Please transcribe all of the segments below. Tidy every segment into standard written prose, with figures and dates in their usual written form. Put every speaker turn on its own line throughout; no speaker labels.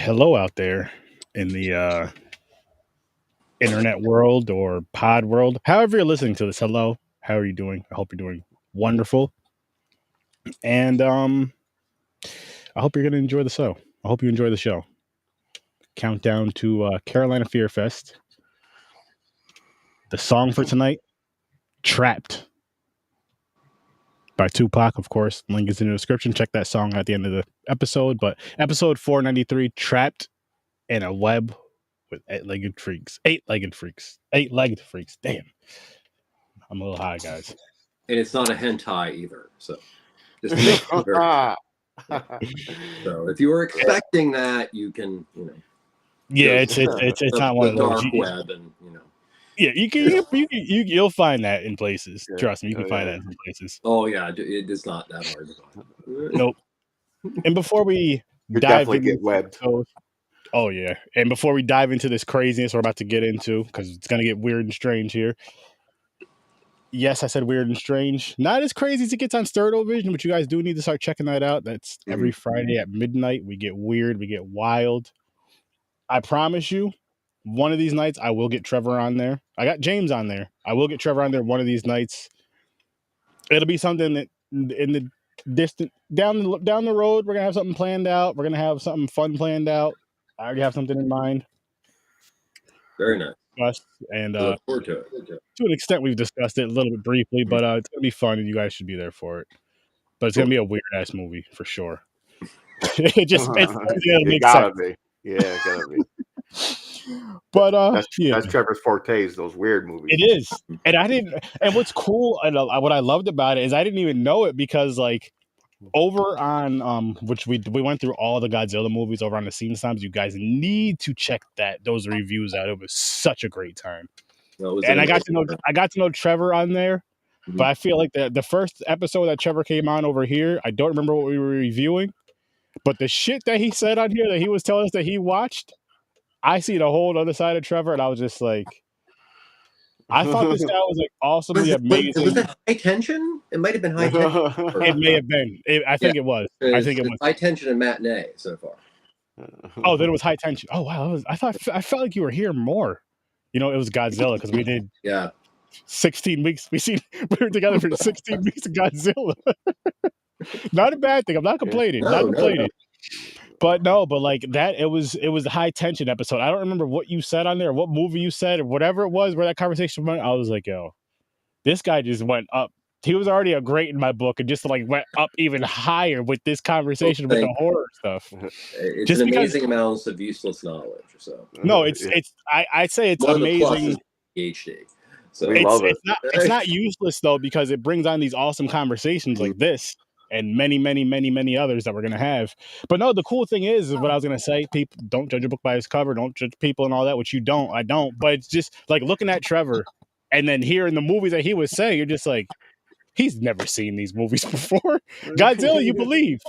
hello out there in the internet world or pod world. However you're listening to this, hello. How are you doing? I hope you're doing wonderful. And I hope you're going to enjoy the show. I hope you enjoy the show. Countdown to Carolina Fear Fest. The song for tonight, Trapped by Tupac, of course. Link is in the description. Check that song at the end of the episode. But episode 493, Trapped in a Web with eight-legged freaks. Eight-legged freaks. Eight-legged freaks. Damn. I'm a little high, guys.
And it's not a hentai either. So just to make it very so if you were expecting that, you can,
Yeah, it's not one of those
dark web, and
Yeah, you'll find that in places. Yeah. Trust me, you can find that in some places.
Oh yeah, it is not that hard to find.
Nope. And before we dive into and before we dive into this craziness we're about to get into, because it's gonna get weird and strange here. Yes, I said weird and strange. Not as crazy as it gets on Sturdo Vision, but you guys do need to start checking that out. That's every Friday at midnight. We get weird, we get wild. I promise you, one of these nights I will get Trevor on there. I got James on there. I will get Trevor on there one of these nights. It'll be something that in the distant down the road, we're gonna have something planned out. We're gonna have something fun planned out. I already have something in mind.
Very nice.
And
look forward to it.
To an extent, we've discussed it a little bit briefly, but it's gonna be fun, and you guys should be there for it. But it's gonna be a weird ass movie for sure. It's
gotta be. Yeah, it gotta be.
But
that's Trevor's forte, is those weird movies.
It is, and I didn't. And what's cool and what I loved about it is I didn't even know it, because like over on which we went through all the Godzilla movies over on the Scene Times. You guys need to check those reviews out. It was such a great time, and I got to know Trevor on there. Mm-hmm. But I feel like the first episode that Trevor came on over here, I don't remember what we were reviewing, but the shit that he said on here that he was telling us that he watched, I see the whole other side of Trevor, and I was just like, I thought this guy was like awesomely amazing.
Was it High Tension? It might have been High Tension.
It may have been. I think it was. I think it was
High Tension and Matinee so far.
Oh, then it was High Tension. Oh wow, I felt like you were here more. It was Godzilla, because we did 16 weeks. We were together for 16 weeks of Godzilla. Not a bad thing. I'm not complaining. No. But like that, it was the High Tension episode. I don't remember what you said on there, or what movie you said, or whatever it was where that conversation went. I was like, yo, this guy just went up. He was already a great in my book, and just like went up even higher with this conversation with the horror stuff.
It's just an amazing amounts of useless knowledge. So
no, I'd say it's
one
amazing.
PhD.
So we love it.
It's not useless though, because it brings on these awesome conversations like this. And many, many, many, many others that we're going to have. But no, the cool thing is what I was going to say. People don't judge a book by its cover. Don't judge people and all that, which you don't. I don't. But it's just like looking at Trevor and then hearing the movies that he was saying, you're just like, he's never seen these movies before. Godzilla, you believe.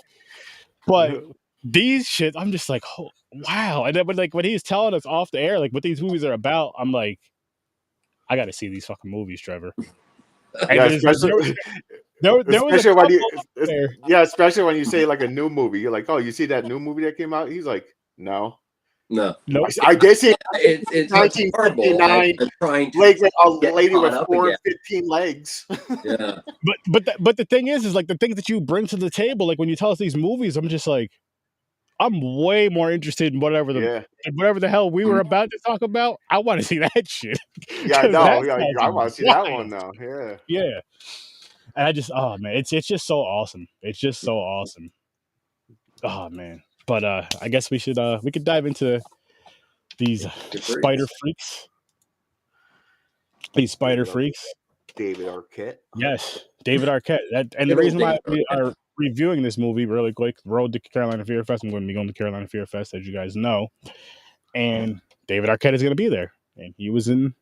But these shit, I'm just like, oh, wow. And then when he's telling us off the air, like what these movies are about, I'm like, I got to see these fucking movies, Trevor.
Especially when you say like a new movie, you're like, oh, you see that new movie that came out? He's like, no. I did see
it's 1959.
Legs like a lady with 415 legs.
Yeah.
But the thing is like the things that you bring to the table, like when you tell us these movies, I'm just like, I'm way more interested in whatever the hell we were about to talk about. I want to see that shit.
Yeah, I know. Yeah, I want to see that one now. Yeah.
Yeah. And I just, oh man, it's just so awesome. It's just so awesome. Oh man. But I guess we could dive into these spider freaks. These spider freaks.
David Arquette.
Yes, David Arquette. And the reason why we are reviewing this movie really quick, Road to Carolina Fear Fest. I'm going to be going to Carolina Fear Fest, as you guys know. And David Arquette is going to be there. And he was in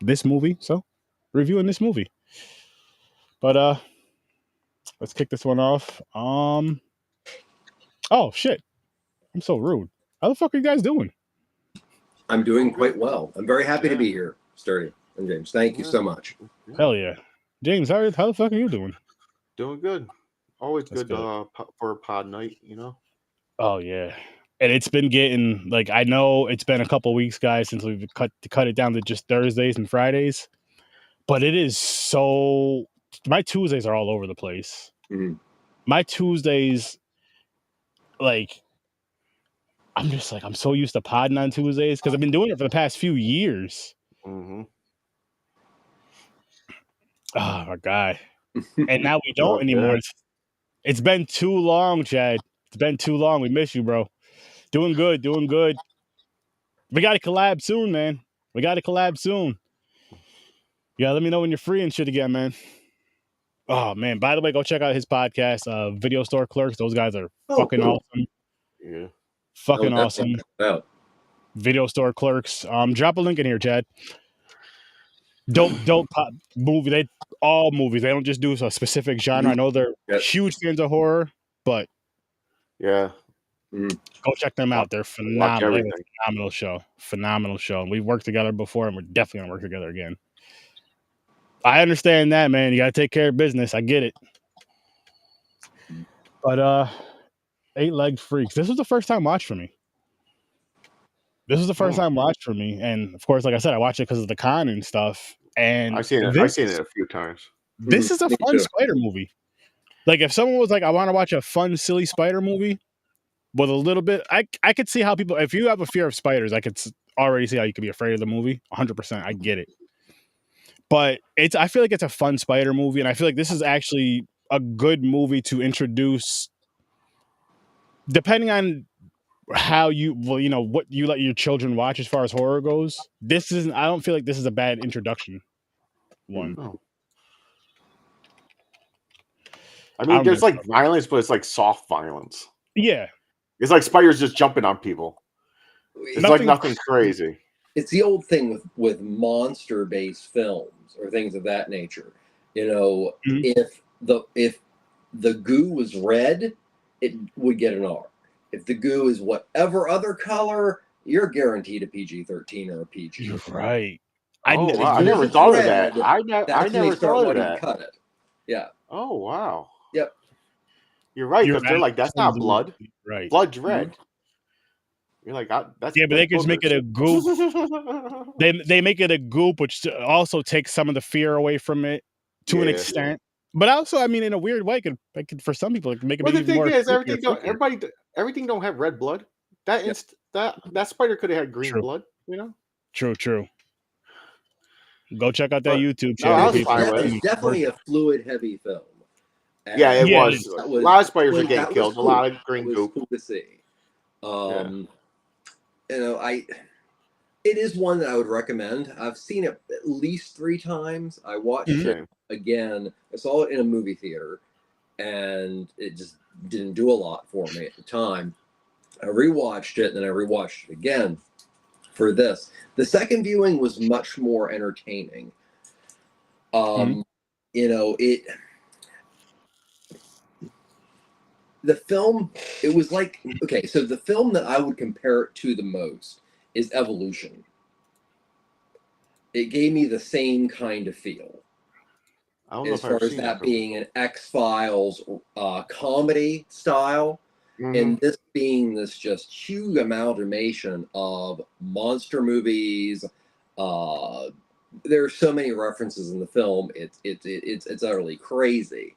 this movie, so reviewing this movie. But let's kick this one off. Oh shit. I'm so rude. How the fuck are you guys doing?
I'm doing quite well. I'm very happy to be here, Sturdy and James. Thank you so much.
Hell yeah. James, how the fuck are you doing?
Doing good. Always good for a pod night,
Oh yeah. And it's been getting like, I know it's been a couple weeks, guys, since we've cut it down to just Thursdays and Fridays, but it is so. My Tuesdays are all over the place.
Mm-hmm.
My Tuesdays, like, I'm just like, I'm so used to podding on Tuesdays because I've been doing it for the past few years.
Mm-hmm.
Oh my God. And now we don't anymore. It's been too long, Chad. It's been too long. We miss you, bro. Doing good. We got to collab soon, man. We got to collab soon. Yeah, let me know when you're free and shit again, man. Oh, man. By the way, go check out his podcast, Video Store Clerks. Those guys are fucking awesome.
Yeah.
Fucking awesome. Video Store Clerks. Drop a link in here, Chad. Dope pop movie. All movies. They don't just do a specific genre. I know they're huge fans of horror, but
yeah,
go check them out. They're phenomenal. Phenomenal show. And we've worked together before, and we're definitely gonna work together again. I understand that, man. You gotta take care of business. I get it. But 8-Legged Freaks. This was the first time watch for me. And of course, like I said, I watched it because of the con and stuff. And
I've seen it a few times.
This is a fun spider movie. Like, if someone was like, I want to watch a fun, silly spider movie with a little bit, I could see how people, if you have a fear of spiders, I could already see how you could be afraid of the movie. 100%. I get it. But I feel like it's a fun spider movie. And I feel like this is actually a good movie to introduce, depending on how what you let your children watch as far as horror goes. I don't feel like this is a bad introduction one.
Oh. I mean, there's like violence, but it's like soft violence.
Yeah.
It's like spiders just jumping on people. It's nothing crazy.
It's the old thing with monster-based films or things of that nature. You know, if the goo was red, it would get an R. If the goo is whatever other color, you're guaranteed a PG-13 or a PG.
You're right.
I never thought of that. I never thought of that.
Cut it. Yeah.
Oh, wow.
Yep.
You're right, because they're like, that's not blood.
Right.
Blood's red. You're like, that's...
Yeah, but they can just make it a goop. They make it a goop, which also takes some of the fear away from it to an extent. But also, I mean, in a weird way, it could for some people, it can make it even more...
the thing is, everything don't have red blood. That spider could have had green blood, you know?
True. Go check out that YouTube channel.
It's definitely a fluid-heavy film.
And it was. A lot of spiders are getting killed. Cool. A lot of green goop.
Cool to see. You know, it is one that I would recommend. I've seen it at least 3 times. I watched it again. I saw it in a movie theater, and it just didn't do a lot for me at the time. I rewatched it, and then I rewatched it again for this. The second viewing was much more entertaining. You know, the film, it was like, okay, so the film that I would compare it to the most is Evolution. It gave me the same kind of feel. As far as that being an X-Files comedy style, and this being this just huge amalgamation of monster movies. There are so many references in the film. It's utterly crazy.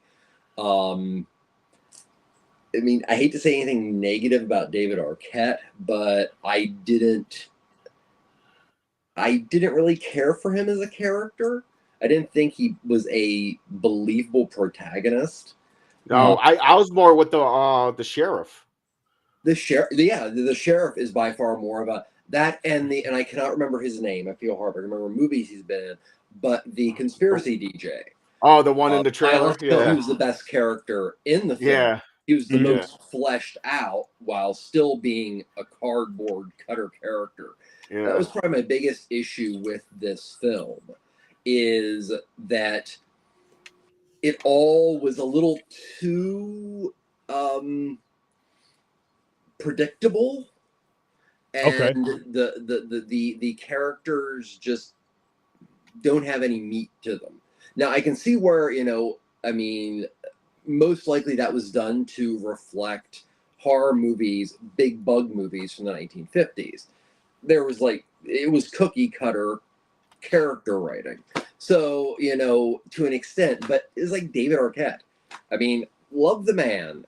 I mean, I hate to say anything negative about David Arquette, but I didn't really care for him as a character. I didn't think he was a believable protagonist.
No, I was more with the sheriff.
The sheriff is by far more of a that and I cannot remember his name. I feel horrible. I remember movies he's been in, but the conspiracy DJ.
Oh, the one in the trailer.
He was the best character in the film.
Yeah.
He was the most fleshed out while still being a cardboard cutter character. Yeah. That was probably my biggest issue with this film, is that it all was a little too predictable, and the characters just don't have any meat to them. Now I can see where, you know, I mean, most likely that was done to reflect horror movies, big bug movies from the 1950s. There was it was cookie cutter character writing. So, to an extent, but it's like David Arquette. I mean, love the man.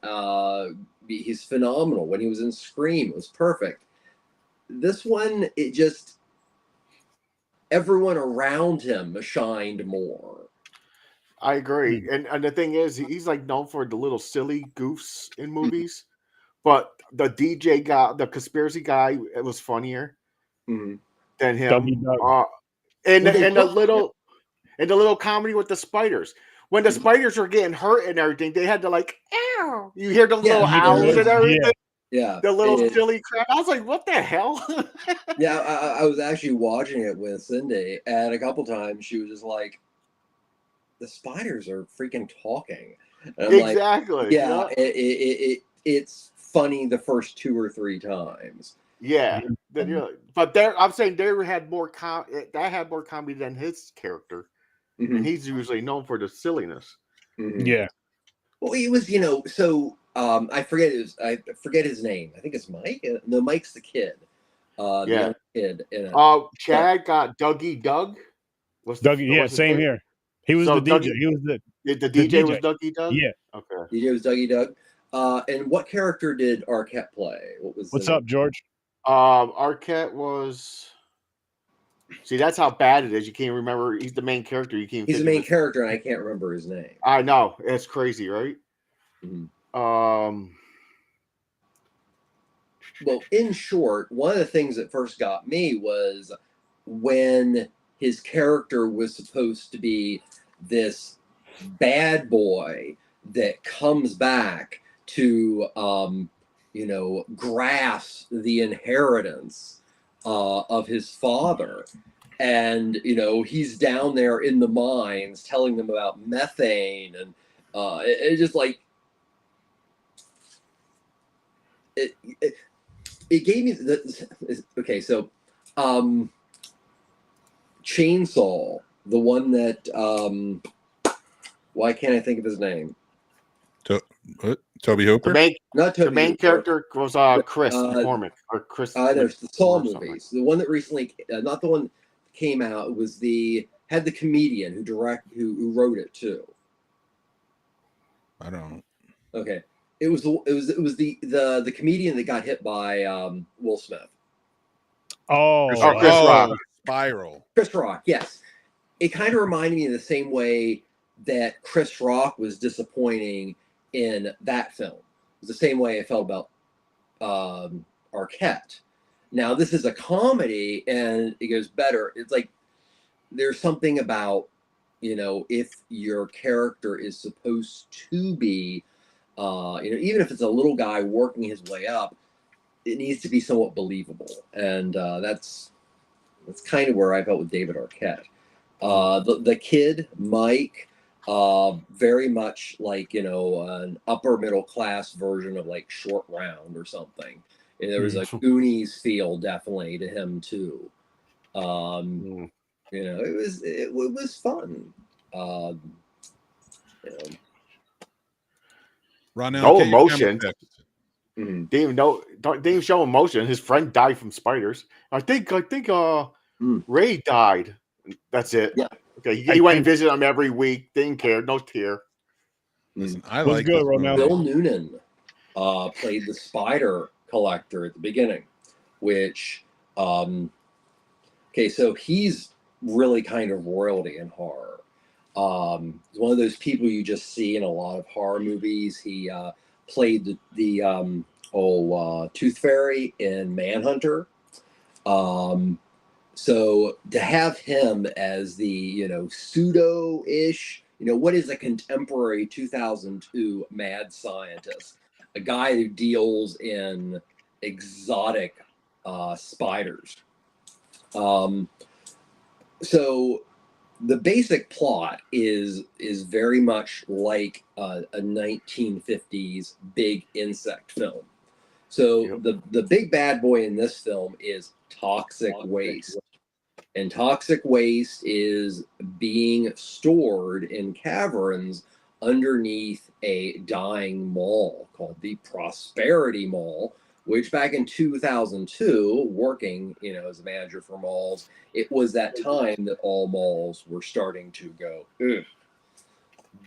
He's phenomenal. When he was in Scream, it was perfect. This one, it just, everyone around him shined more.
I agree. And the thing is, he's known for the little silly goofs in movies, but the DJ guy, the conspiracy guy, it was funnier than him. And the little comedy with the spiders. When the spiders were getting hurt and everything, they had to ow. You hear the little owls and everything.
Yeah.
The little silly crap. I was like, what the hell?
Yeah, I was actually watching it with Cindy, and a couple times she was just like, the spiders are freaking talking. And I'm
exactly.
Yeah. It's funny the first 2 or 3 times.
Yeah. But I'm saying they had more comedy than his character. And he's usually known for the silliness.
Yeah.
Well, he was, so I forget his name. I think it's Mike. No, Mike's the kid. The young kid.
Chad got Dougie Doug.
Dougie, same here. He was the DJ. He was
the DJ was Dougie Doug?
Yeah.
Okay. DJ was Dougie Doug. And what character did Arquette play?
What's up, George?
Arquette was. See, that's how bad it is. You can't remember. He's the main character.
He's the main character, and I can't remember his name.
I know. It's crazy, right?
Well, in short, one of the things that first got me was when his character was supposed to be this bad boy that comes back to, grasp the inheritance of his father. And, he's down there in the mines telling them about methane. And it just it gave me okay. So Chainsaw, the one that, why can't I think of his name?
Toby Hooper?
Not Toby
the main
Hooper.
character was Chris McCormick or Chris.
There's the Saw movies. The one that recently, not the one that came out. It was had the comedian who wrote it too.
I don't.
Okay, it was the comedian that got hit by Will Smith.
Chris Rock.
Spiral.
Chris Rock, yes. It kind of reminded me of the same way that Chris Rock was disappointing in that film. It was the same way I felt about Arquette. Now, this is a comedy, and it goes better. It's there's something about, if your character is supposed to be, even if it's a little guy working his way up, it needs to be somewhat believable. And that's kind of where I felt with David Arquette. The kid, Mike, very much an upper middle class version of Short Round or something. And there was a Goonies feel definitely to him too. It was fun.
No emotion. Didn't even show emotion. His friend died from spiders. I think Ray died. That's it.
Yeah.
Okay. He went and visited him every week. Didn't care. No tear.
Listen, I like good,
Bill Noonan played the spider collector at the beginning, which so he's really kind of royalty in horror. He's one of those people you just see in a lot of horror movies. He played the Tooth Fairy in Manhunter. So to have him as the pseudo-ish, what is a contemporary 2002 mad scientist, a guy who deals in exotic spiders. So the basic plot is very much like a 1950s big insect film. So the big bad boy in this film is toxic waste. And toxic waste is being stored in caverns underneath a dying mall called the Prosperity Mall, which back in 2002, working, as a manager for malls, it was that time that all malls were starting to go, ugh.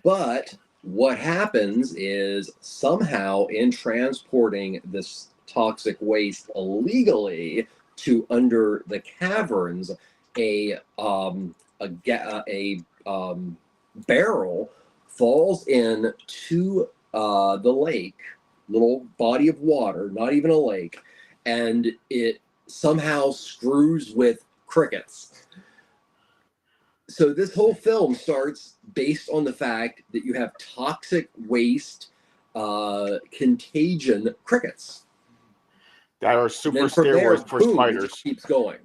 But what happens is somehow in transporting this toxic waste illegally to under the caverns, a barrel falls into the lake, little body of water, not even a lake, and it somehow screws with crickets. So this whole film starts based on the fact that you have toxic waste, contagion crickets
that are super steroids for spiders.
It keeps going.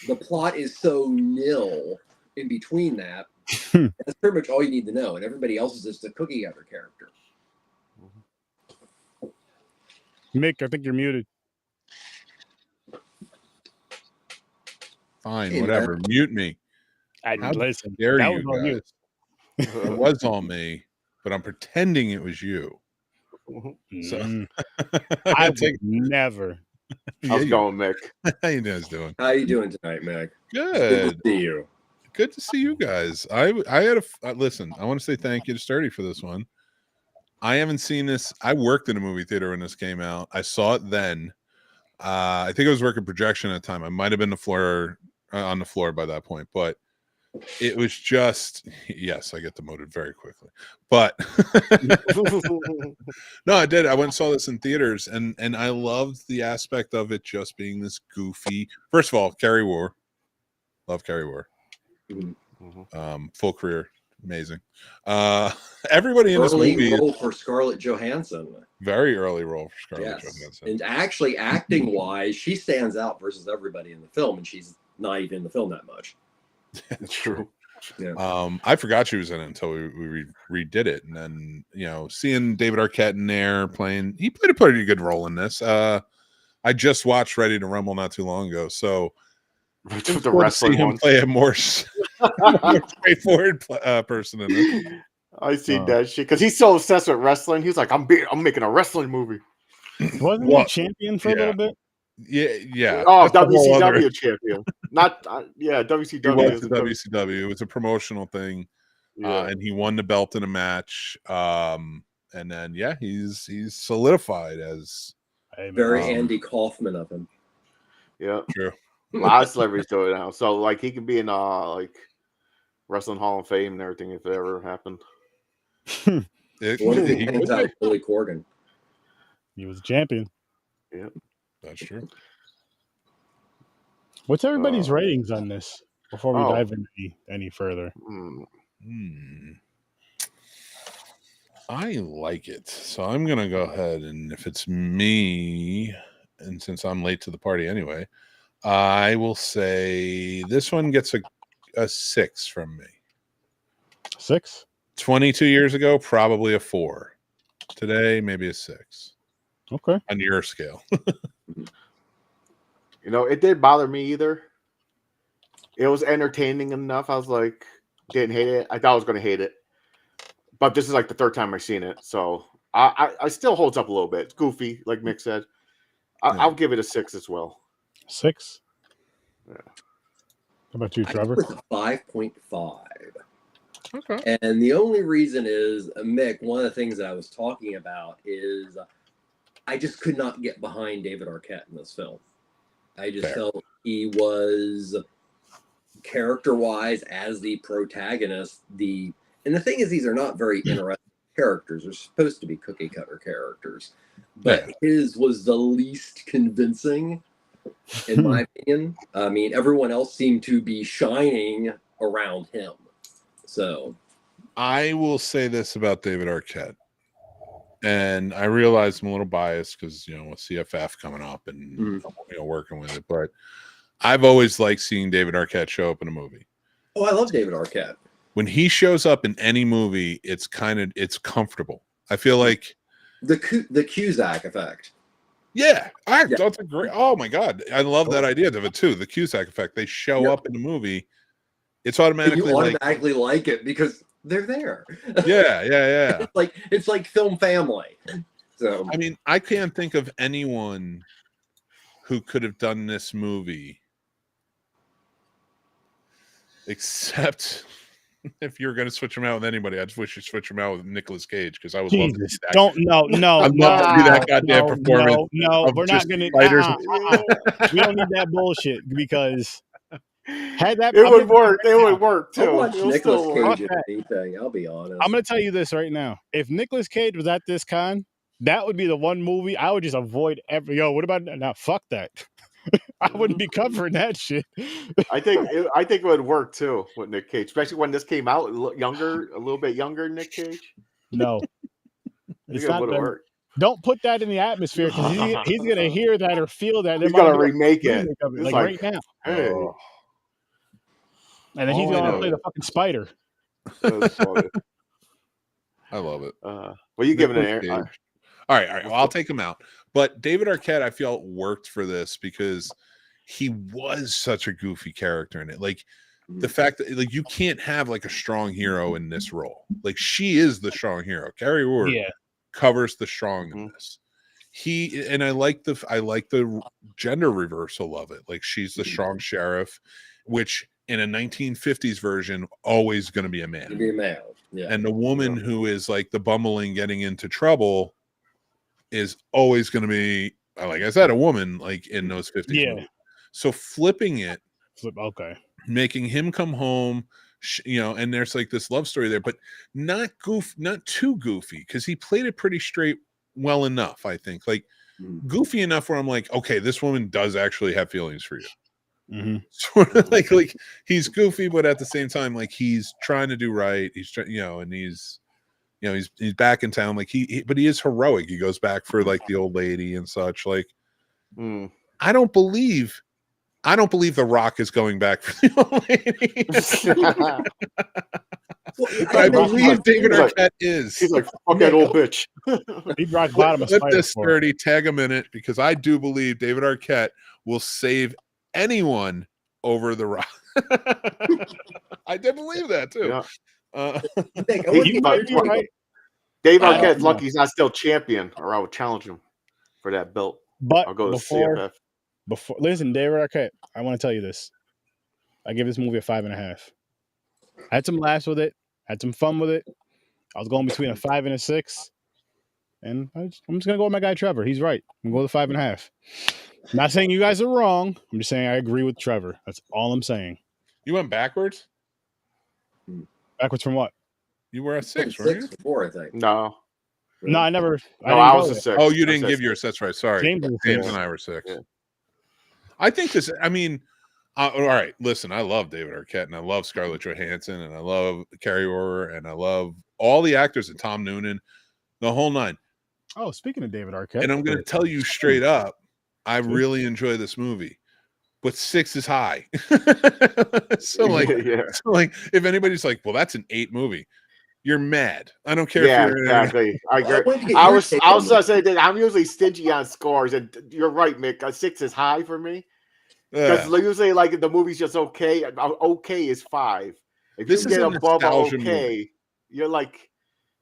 The plot is so nil in between that. That's pretty much all you need to know, and everybody else is just a cookie cutter character.
Mick, I think you're muted.
Fine, hey, whatever. Man. Mute me.
Listen,
dare you guys? It was all me, but I'm pretending it was you. So
I would never.
How's it going, Mick?
How you guys doing?
How you doing tonight, Mick?
Good.
Good to see you.
Good to see you guys. I had listen. I want to say thank you to Sturdy for this one. I haven't seen this. I worked in a movie theater when this came out. I saw it then. I think I was working projection at the time. I might have been on the floor by that point, but it was just, yes, I get demoted very quickly. But no, I did. I went and saw this in theaters, and I loved the aspect of it just being this goofy. First of all, Kari Wuhrer. Love Kari Wuhrer. Full career. Amazing. Everybody in this movie.
Early role for Scarlett Johansson.
Very early role for Scarlett Johansson.
And actually, acting wise, she stands out versus everybody in the film, and she's not even in the film that much.
It's true.
Yeah.
I forgot she was in it until we redid it, and then seeing David Arquette in there playing, he played a pretty good role in this. I just watched Ready to Rumble not too long ago, so
the wrestling
him play a more straightforward person in it.
I see that shit because he's so obsessed with wrestling. He's like, I'm making a wrestling movie.
Wasn't he champion for a little bit?
Yeah.
Oh, WCW champion. Not WCW.
He was the WCW. It was a promotional thing, and he won the belt in a match. And then he's solidified as
very Andy Kaufman of him.
Yeah,
true.
A lot of celebrities do it now. So like he could be in like Wrestling Hall of Fame and everything if it ever happened.
Billy Corgan.
He was a champion.
Yeah.
That's true.
What's everybody's ratings on this before we dive any further?
I like it. So I'm going to go ahead, and if it's me, and since I'm late to the party anyway, I will say this one gets a 6 from me.
6?
22 years ago, probably a 4. Today, maybe a 6.
Okay.
On your scale.
It didn't bother me either. It was entertaining enough. I was like, didn't hate it. I thought I was going to hate it. But this is like the third time I've seen it. So I still holds up a little bit. It's goofy, like Mick said. I'll give it a 6 as well.
6?
Yeah.
How about you, Trevor?
With a 5.5.
Okay.
And the only reason is, Mick, one of the things that I was talking about is I just could not get behind David Arquette in this film. I just felt he was character-wise as the protagonist. And the thing is, these are not very interesting characters. They're supposed to be cookie-cutter characters. But his was the least convincing, in my opinion. I mean, everyone else seemed to be shining around him. So
I will say this about David Arquette. And I realize I'm a little biased because, with CFF coming up and working with it. But I've always liked seeing David Arquette show up in a movie.
Oh, I love David Arquette.
When he shows up in any movie, it's comfortable. I feel like
the Cusack effect.
Yeah, that's a great. Oh my god, I love that idea of it too. The Cusack effect. They show up in the movie. It's automatically
you automatically like it because they're there.
Yeah.
It's like film family. So
I mean, I can't think of anyone who could have done this movie except if you're going to switch him out with anybody. I just wish you switch him out with Nicolas Cage because I would love to see that. I'd love to see that goddamn performance.
No, we're not going to. We don't need that bullshit because
it would work. It would work too.
I'll watch Nicolas Cage in anything. I'll be honest.
I'm going to tell you this right now: if Nicolas Cage was at this con, that would be the one movie I would just avoid every. Yo, what about now? Fuck that. I wouldn't be covering that shit.
I think it would work too with Nick Cage, especially when this came out a little bit younger Nick Cage.
No,
it's not gonna work.
Don't put that in the atmosphere because he's gonna hear that or feel that.
He's gonna remake it
like right now.
Hey.
And then he's gonna play the fucking spider.
I love it.
Well, you giving it an air?
All right. Well, I'll take him out. But David Arquette, I feel, worked for this because he was such a goofy character in it. Like the fact that like you can't have like a strong hero in this role. Like she is the strong hero. Kari Wuhrer covers the strong in this. I like the gender reversal of it. Like she's the strong sheriff, which in a 1950s version always going to be a man.
Be a male. Yeah.
And the woman who is like the bumbling getting into trouble is always going to be, like I said, a woman, like in those 50s movies. So flipping it, making him come home, and there's like this love story there, but not too goofy, because he played it pretty straight well enough, I think. Like goofy enough where I'm like, okay, this woman does actually have feelings for you. Sort of like he's goofy, but at the same time, like he's trying to do right. He's trying, and he's back in town. Like but he is heroic. He goes back for like the old lady and such. Like, I don't believe The Rock is going back for the old lady. I believe David Arquette is.
He's like, fuck that old bitch.
He rock bottom.
Flip this 30, tag a minute, because I do believe David Arquette will save anyone over The Rock. I did believe that too.
Yeah. Dave Arquette's lucky he's not still champion, or I would challenge him for that belt.
But
I'll go to CFF.
Listen, David Arquette, I want to tell you this. I give this movie a 5.5. I had some laughs with it, had some fun with it. I was going between a 5 and a 6. And I'm just going to go with my guy Trevor. He's right. I'm going to go with 5.5. I'm not saying you guys are wrong. I'm just saying I agree with Trevor. That's all I'm saying.
You went backwards?
Backwards from what?
You were at 6, weren't you?
Before, I think.
No.
No, I never.
I was a 6.
Oh, you didn't give yours. That's right. Sorry.
James
and I were 6. Yeah. I think this, I mean, all right, listen, I love David Arquette, and I love Scarlett Johansson, and I love Kari Wuhrer, and I love all the actors, and Tom Noonan, the whole nine.
Oh, speaking of David Arquette.
And I'm going to tell you straight up, I really enjoy this movie. But 6 is high. So if anybody's like, well, that's an 8 movie, you're mad. I don't care.
Yeah, exactly. I agree. I was gonna say that I'm usually stingy on scores, and you're right, Mick. A 6 is high for me because usually, like, the movie's just okay. Okay is 5. If you get above okay, you're like,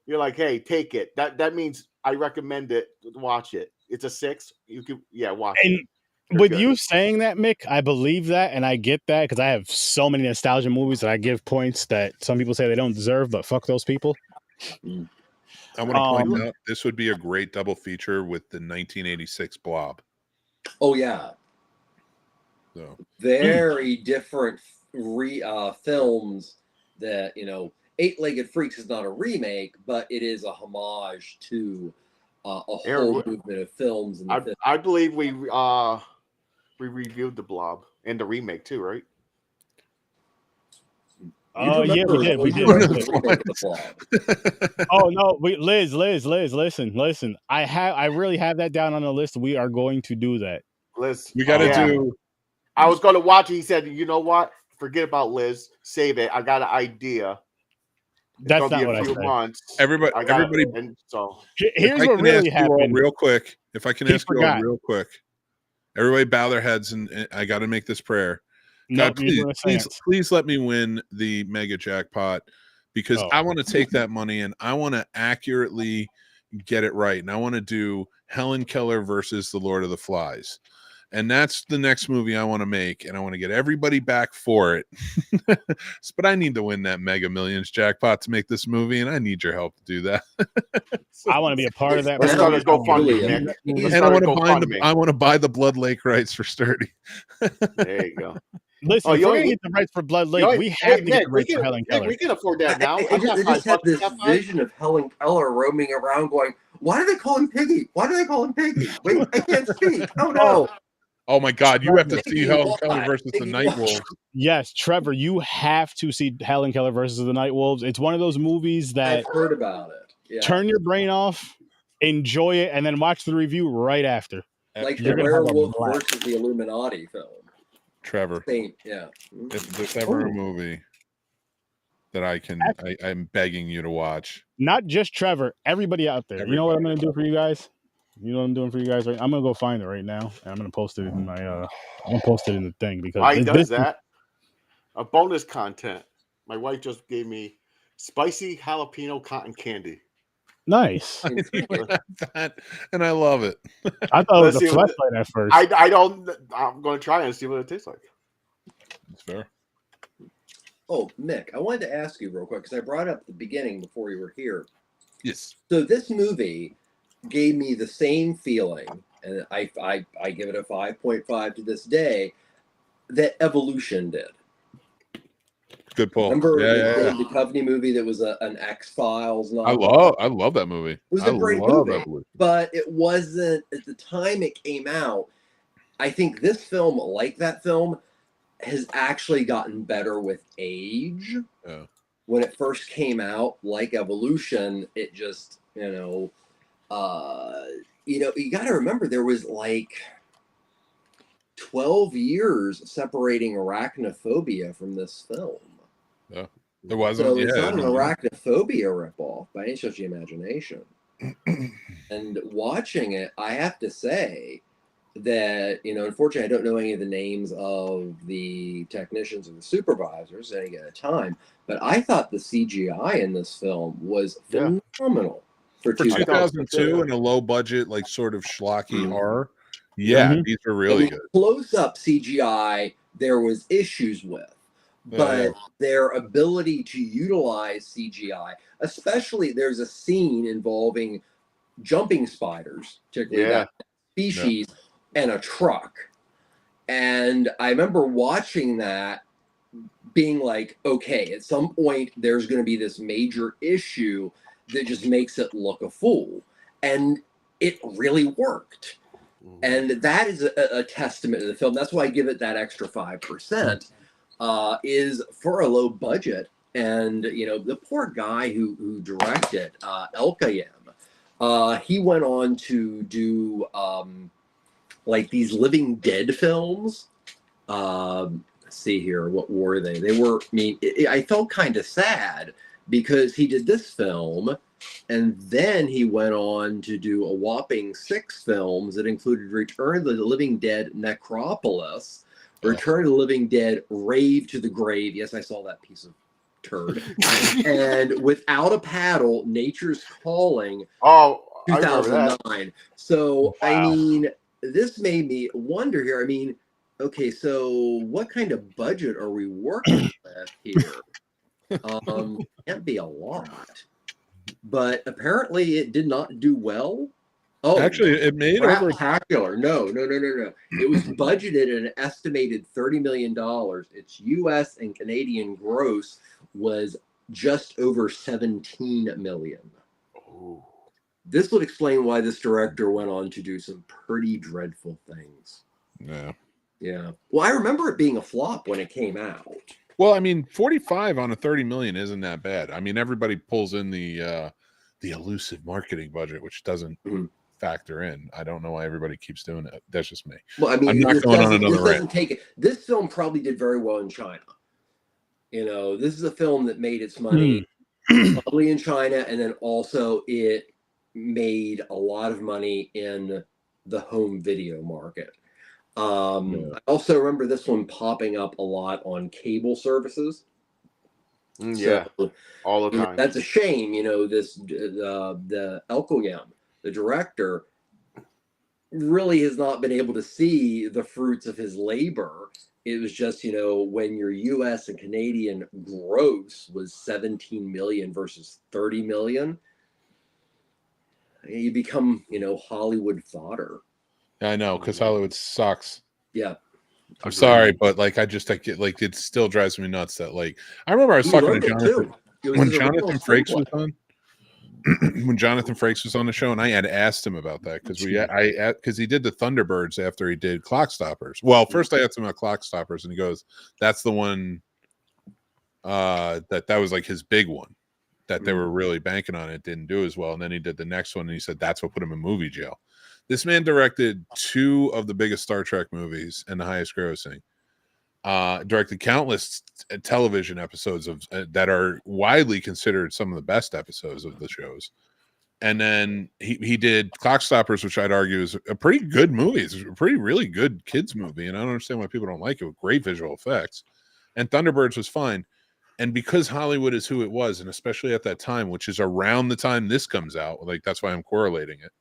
hey, take it. That means I recommend it. Watch it. It's a 6. You can watch it.
With you saying that, Mick, I believe that, and I get that because I have so many nostalgia movies that I give points that some people say they don't deserve, but fuck those people.
I want to point out this would be a great double feature with the 1986 Blob.
Oh yeah,
so
very different films. That Eight-Legged Freaks is not a remake, but it is a homage to a whole movement of films.
I believe we reviewed the Blob and the remake too, right?
Oh yeah, we did. Oh no, Liz, listen. I really have that down on the list. We are going to do that.
Liz,
we got to do.
I was going to watch it. He said, "You know what? Forget about Liz. Save it. I got an idea."
That's not what I said.
Everybody.
And so
here's what really happened.
Real quick, if I can ask you all real quick, everybody bow their heads, and I got to make this prayer. God, please let me win the mega jackpot because I want to take that money and I want to accurately get it right. And I want to do Helen Keller versus the Lord of the Flies. And that's the next movie I want to make, and I want to get everybody back for it. But I need to win that Mega Millions jackpot to make this movie, and I need your help to do that.
I want to be a part of that.
Let's start a GoFundMe, Nick.
And I want to buy the Blood Lake rights for Sturdy.
There you go.
Listen, if we're going to get the rights for Blood Lake, we have to get the rights for Helen Keller.
We can afford that now.
I just have this vision of Helen Keller roaming around going, why do they call him Piggy? Why do they call him Piggy? Wait, I can't speak. Oh, no.
Oh my God! You have to see Helen Keller versus the Night Wolves.
Yes, Trevor, you have to see Helen Keller versus the Night Wolves. It's one of those movies that
I've heard about it. Yeah.
Turn your brain off, enjoy it, and then watch the review right after.
Like the Werewolf versus the Illuminati film.
Trevor,
yeah.
If there's ever a movie that I'm begging you to watch.
Not just Trevor, everybody out there. You know what I'm going to do for you guys? You know what I'm doing for you guys, right? I'm gonna go find it right now, and I'm gonna post it in my. I'm gonna post it in the thing because
why does that? A bonus content. My wife just gave me spicy jalapeno cotton candy.
Nice.
That, and I love it.
I thought it was a flashlight at first.
I don't. I'm gonna try it and see what it tastes like.
It's fair.
Oh, Mick, I wanted to ask you real quick because I brought up the beginning before you were here.
Yes.
So this movie gave me the same feeling, and I give it a 5.5 to this day, that Evolution did.
Good pull.
Remember the Duchovny movie that was an X-Files
novel? I love that movie. It was
a great movie, but it wasn't, at the time it came out, I think this film, like that film, has actually gotten better with age.
Yeah.
When it first came out, like Evolution, it just, you got to remember there was like 12 years separating Arachnophobia from this film.
Yeah, there wasn't.
So it's not an Arachnophobia ripoff by any stretch of the imagination. And watching it, I have to say that, unfortunately, I don't know any of the names of the technicians or the supervisors at any time, but I thought the CGI in this film was phenomenal. For
2002 and a low budget, like sort of schlocky horror. Yeah, these are really good.
Close-up CGI, there was issues with, but their ability to utilize CGI, especially there's a scene involving jumping spiders, particularly that species, and a truck. And I remember watching that being like, okay, at some point there's going to be this major issue that just makes it look a fool. And it really worked. And that is a testament to the film. That's why I give it that extra 5%, is for a low budget. And, the poor guy who directed, Elkayem, he went on to do like these Living Dead films. Let's see here. What were they? They were, I felt kind of sad because he did this film, and then he went on to do a whopping 6 films that included Return of the Living Dead Necropolis, Return of the Living Dead Rave to the Grave. Yes, I saw that piece of turd. And Without a Paddle, Nature's Calling, 2009. So, wow. This made me wonder here. Okay, so what kind of budget are we working with here? Can't be a lot, but apparently it did not do well. Oh,
actually, it made
spectacular. No. It was budgeted at an estimated $30 million. Its U.S. and Canadian gross was just over 17 million.
Oh.
This would explain why this director went on to do some pretty dreadful things. Yeah. Well, I remember it being a flop when it came out.
Well, 45 on a 30 million isn't that bad. Everybody pulls in the elusive marketing budget, which doesn't factor in. I don't know why everybody keeps doing it. That's just me.
Well,
I'm not going on another rant.
This film probably did very well in China. This is a film that made its money probably in China, and then also it made a lot of money in the home video market. I also remember this one popping up a lot on cable services.
Yeah, so, all the time.
That's a shame. This the Elkayem, the director, really has not been able to see the fruits of his labor. It was just, when your U.S. and Canadian gross was 17 million versus 30 million, you become, Hollywood fodder.
I know, because Hollywood sucks.
Yeah.
I'm sorry, but it still drives me nuts that I remember I was talking to Jonathan when Jonathan Frakes was on. When Jonathan Frakes was on the show, and I had asked him about that because he did the Thunderbirds after he did Clockstoppers. Well, first I asked him about Clockstoppers, and he goes, "That's the one that was like his big one that they were really banking on. It didn't do as well." And then he did the next one, and he said that's what put him in movie jail. This man directed 2 of the biggest Star Trek movies and the highest grossing. Directed countless television episodes of that are widely considered some of the best episodes of the shows. And then he did Clockstoppers, which I'd argue is a pretty good movie. It's a really good kids movie, and I don't understand why people don't like it, with great visual effects. And Thunderbirds was fine. And because Hollywood is who it was, and especially at that time, which is around the time this comes out, that's why I'm correlating it.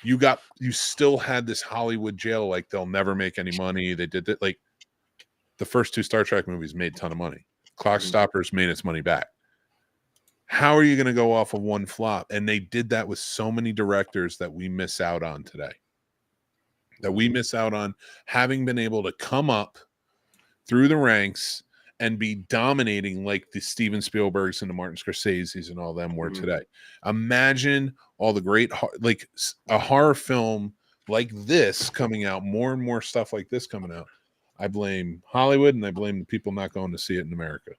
You still had this Hollywood jail, they'll never make any money. They did that, the first 2 Star Trek movies made a ton of money. Clockstoppers made its money back. How are you going to go off of one flop? And they did that with so many directors that we miss out on today. That we miss out on having been able to come up through the ranks and be dominating like the Steven Spielbergs and the Martin Scorseses and all them were today. Imagine all the great, a horror film like this coming out, more and more stuff like this coming out. I blame Hollywood, and I blame the people not going to see it in America.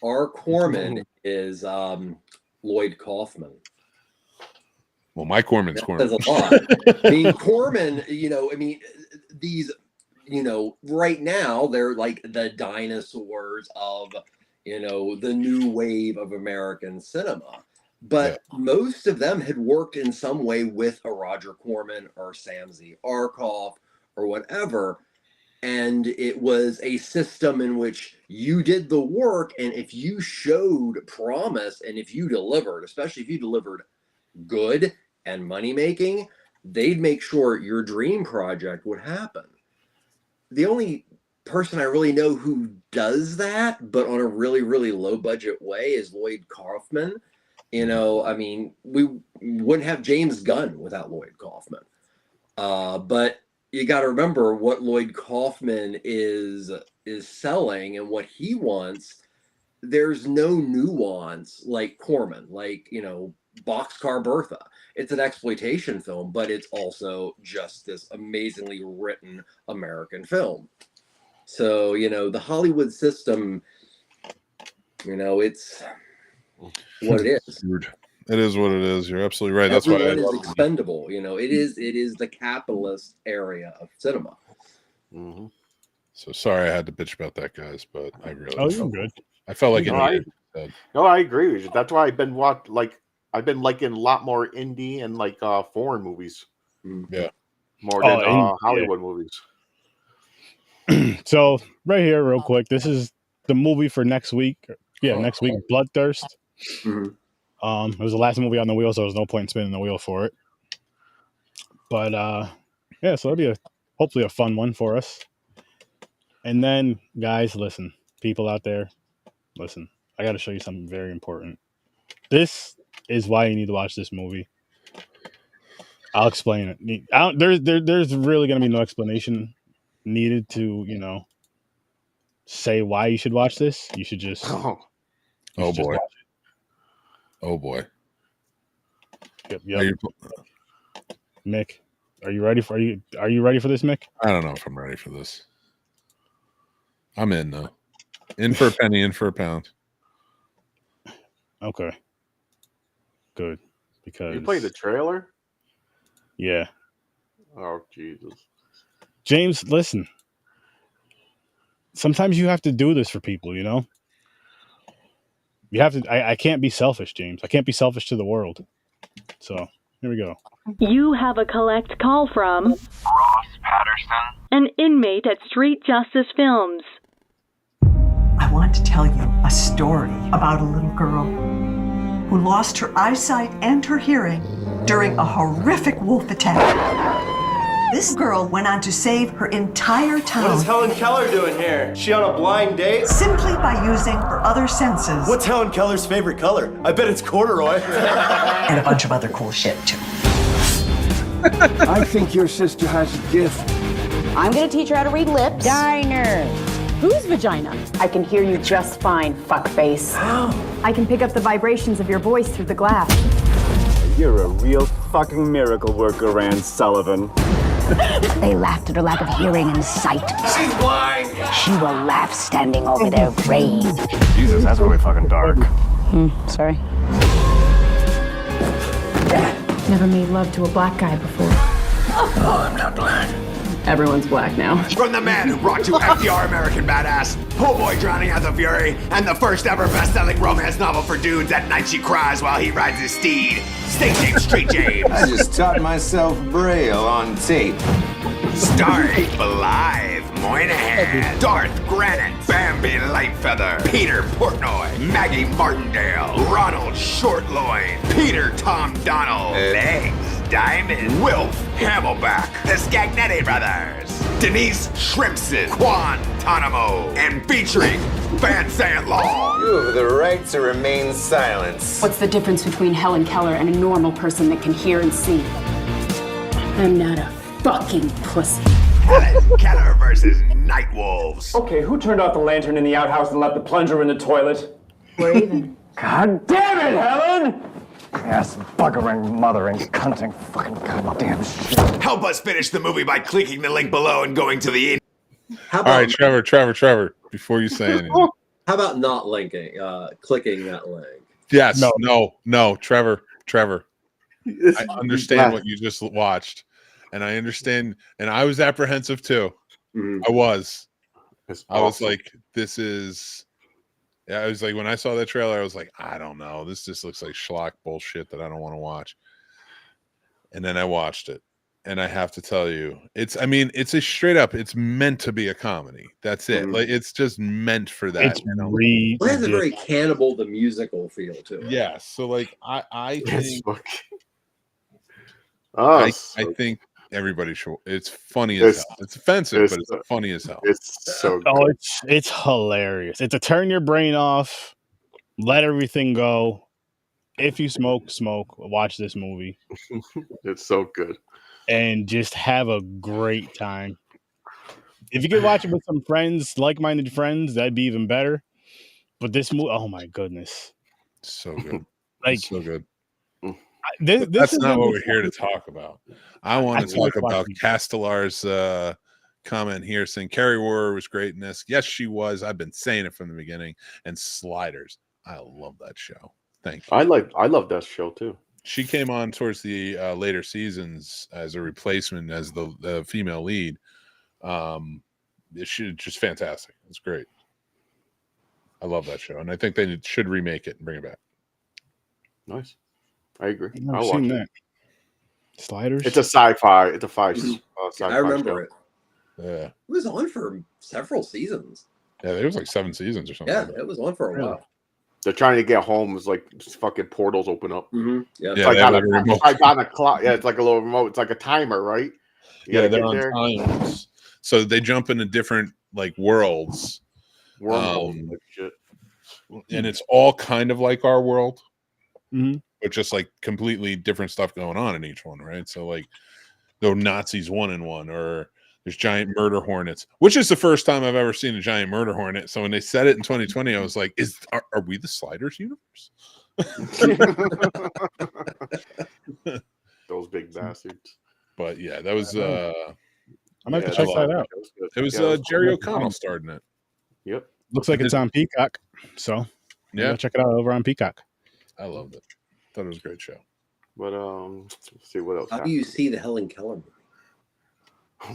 Our Corman is Lloyd Kaufman.
Well, my Corman's Corman.
That's a lot. Corman, these, right now they're like the dinosaurs of, the new wave of American cinema. But most of them had worked in some way with a Roger Corman or Samsey Arkoff or whatever. And it was a system in which you did the work, and if you showed promise and if you delivered, especially if you delivered good and money making, they'd make sure your dream project would happen. The only person I really know who does that, but on a really, really low budget way, is Lloyd Kaufman. We wouldn't have James Gunn without Lloyd Kaufman. But you got to remember what Lloyd Kaufman is selling and what he wants. There's no nuance like Corman, Boxcar Bertha. It's an exploitation film, but it's also just this amazingly written American film. So, the Hollywood system, it's what it is.
It is what it is. You're absolutely right.
Everyone
That's why
it's expendable. It is the capitalist area of cinema.
Mm-hmm.
So sorry I had to bitch about that, guys, but I really
you're good.
I felt like
I agree with you. That's why I've been liking a lot more indie and foreign movies.
Yeah.
More than Hollywood movies.
So right here, real quick, this is the movie for next week. Yeah, next week, Bloodthirst.
Mm-hmm.
It was the last movie on the wheel, so there was no point in spinning the wheel for it. But so it'll be hopefully a fun one for us. And then, guys, listen, people out there, listen. I got to show you something very important. This is why you need to watch this movie. I'll explain it. There's really going to be no explanation needed to say why you should watch this. You should just.
Oh boy. Oh boy.
Yep. Mick, are you ready for this, Mick?
I don't know if I'm ready for this. I'm in though. In for a penny, in for a pound.
Okay. Good. Because
you played the trailer?
Yeah.
Oh Jesus.
James, listen. Sometimes you have to do this for people, You have to. I can't be selfish, James. I can't be selfish to the world. So here we go.
You have a collect call from
Ross Patterson,
an inmate at Street Justice Films.
I want
want to tell you a story about a little girl who lost her eyesight and her hearing during a horrific wolf attack. This girl went on to save her entire town.
What is Helen Keller doing here? She on a blind date?
Simply by using her other senses.
What's Helen Keller's favorite color? I bet it's corduroy.
And a bunch of other cool shit, too.
I think your sister has a gift.
I'm gonna teach her how to read lips.
Diner. Whose vagina?
I can hear you just fine, fuckface.
I can pick up the vibrations of your voice through the glass.
You're a real fucking miracle worker, Ann Sullivan.
They laughed at her lack of hearing and sight.
She's blind!
She will laugh standing over their grave.
Jesus, that's really fucking dark.
Sorry.
Never made love to a black guy before.
Oh, I'm not black.
Everyone's black now.
From the man who brought you FDR American Badass, Oh Boy Drowning Out the Fury, and the first ever best-selling romance novel for dudes, At Night She Cries While He Rides His Steed, Stink James Street James.
I just taught myself Braille on tape.
Starring Blythe Moynihan, Darth Granite, Bambi Lightfeather, Peter Portnoy, Maggie Martindale, Ronald Shortloin, Peter Tom Donnell, Legs Diamond, Wilf Hamelback, the Scagnetti Brothers, Denise Shrimpson, Guantanamo, and featuring Van Sant Law.
You have the right to remain silent.
What's the difference between Helen Keller and a normal person that can hear and see? I'm not a fucking pussy.
Helen Keller versus Night Wolves.
Okay, who turned off the lantern in the outhouse and left the plunger in the toilet?
We're even.
God damn it, Helen! Ass buggering, mothering, cunting, fucking goddamn shit.
Help us finish the movie by clicking the link below and going to the end.
All right, Trevor, before you say anything.
How about not linking, clicking that link?
Yes, no, Trevor. I understand what you just watched, and I understand, and I was apprehensive too.
Mm-hmm.
I was.
Awesome.
I was like, this is. Yeah, I was like, when I saw that trailer, I was like, I don't know. This just looks like schlock bullshit that I don't want to watch. And then I watched it. And I have to tell you, it's a straight up, it's meant to be a comedy. That's it. Like, it's just meant for that.
It's
it has a very Cannibal the Musical feel to it.
Yeah. So, like, I think,
I
think everybody should. It's funny as hell. It's offensive, but it's funny as hell.
It's so good.
Oh, it's hilarious. It's a turn your brain off, let everything go. If you smoke, watch this movie.
It's so good.
And just have a great time. If you could watch it with some friends, like-minded friends, that'd be even better. But this movie, oh my goodness.
So good.
Like,
so good.
This
is not what we're here to talk about. I want to talk about Castellar's comment here saying Kari Wuhrer was great in this. Yes, she was. I've been saying it from the beginning. And Sliders. I love that show. Thank you.
I love that show too.
She came on towards the later seasons as a replacement as the female lead. It's just fantastic. It's great. I love that show, and I think they should remake it and bring it back.
Nice. I agree.
I've seen that. Sliders.
It's a sci-fi. It's a sci-fi.
I remember
show.
it.
Yeah,
it was on for several seasons.
Yeah, there was like 7 seasons or something.
Yeah, it was on for a while.
They're trying to get home. It's like just fucking portals open up.
Mm-hmm. Yeah,
it's like on a clock. Yeah, it's like a little remote. It's like a timer, right?
Yeah, they're on timers. So they jump into different like worlds.
Like shit.
And it's all kind of like our world,
but
just like completely different stuff going on in each one, right? So like, there are Nazis 1 in 1, or there's giant murder hornets, which is the first time I've ever seen a giant murder hornet. So when they said it in 2020, I was like, are we the Sliders universe?
Those big bastards.
But yeah, that was
I'm gonna have to check that out.
It was Jerry O'Connell starred in it.
Yep.
Looks like it's on Peacock. So
yeah,
check it out over on Peacock.
I loved it. Thought it was a great show.
But let's see what else.
How do you see the Helen Keller movie?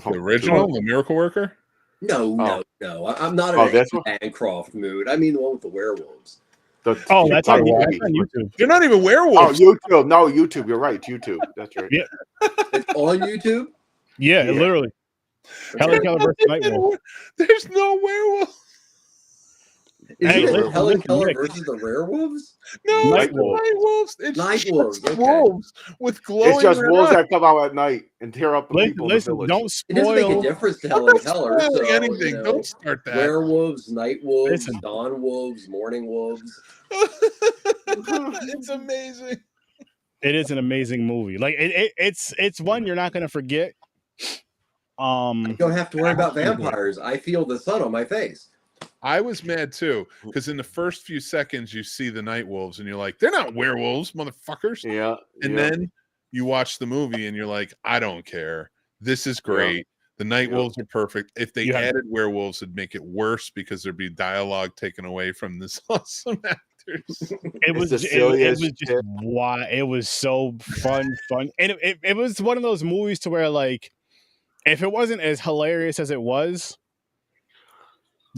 The original, The Miracle Worker?
No. I'm not in an Bancroft mood. I mean the one with the werewolves.
That's on YouTube.
They're not even werewolves.
Oh, YouTube. No, YouTube. You're right. YouTube. That's right.
Yeah.
It's on YouTube?
Yeah, literally. Helen Keller versus Nightwolf.
There's no werewolf.
Isn't it Helen Keller versus the werewolves?
No, Night Wolves. It's
Night Wolves. Okay.
Wolves with glowing.
It's just wolves
eyes.
that come out at night and tear up the people in the village.
Don't
It doesn't make a
spoil.
difference to Helen Keller. So,
anything.
you know,
Don't start that.
Werewolves, night wolves, dawn wolves, morning wolves.
It's amazing.
It is an amazing movie. Like it's one you're not gonna forget.
I don't have to worry about vampires. I feel the sun on my face.
I was mad too because in the first few seconds you see the night wolves and you're like, they're not werewolves, motherfuckers.
Yeah.
And then you watch the movie and you're like, I don't care. This is great.
Yeah.
The night wolves are perfect. If they added werewolves, it'd make it worse because there'd be dialogue taken away from this awesome actors.
It was just why it was so fun, and it was one of those movies to where, like, if it wasn't as hilarious as it was,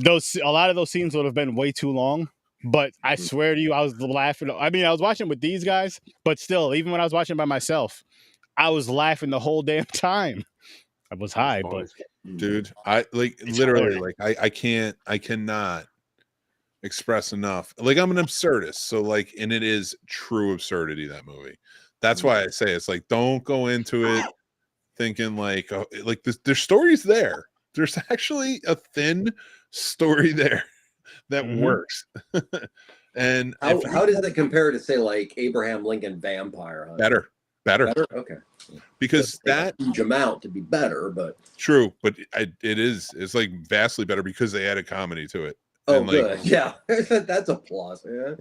a lot of those scenes would have been way too long. But I swear to you, I was laughing. I mean, I was watching with these guys, but still, even when I was watching by myself, I was laughing the whole damn time. I was high, but
dude, I like literally hilarious. Like I cannot express enough. Like I'm an absurdist, so like, and it is true absurdity, that movie. That's why I say it's like, don't go into it thinking like there's stories there. There's actually a thin story there that works. And
how does that compare to, say, like Abraham Lincoln Vampire Hunter?
Better.
Okay.
Because that
huge amount to be better, but
true, but it's like vastly better because they added comedy to it.
Oh,
and
good. Yeah, that's a plus. Yeah.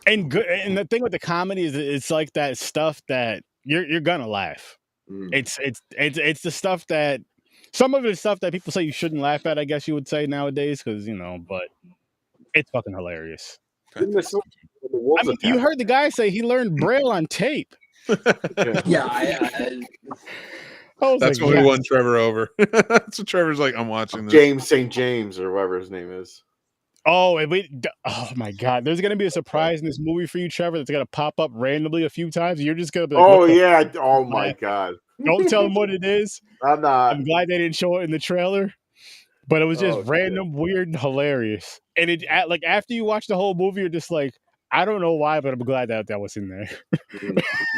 And good. And the thing with the comedy is, it's like that stuff that you're gonna laugh. It's the stuff that some of it is stuff that people say you shouldn't laugh at. I guess you would say nowadays, because but it's fucking hilarious. I mean, you heard the guy say he learned Braille on tape.
Yeah,
that's what we won Trevor over. That's what Trevor's like. I'm watching this.
James St. James or whatever his name is.
Oh, oh my God! There's gonna be a surprise in this movie for you, Trevor. That's gonna pop up randomly a few times. You're just gonna be like,
"Oh yeah! Oh my God!"
Don't tell them what it is.
I'm not.
I'm glad they didn't show it in the trailer, but it was just random, weird, and hilarious. And it like after you watch the whole movie, you're just like, I don't know why, but I'm glad that was in there.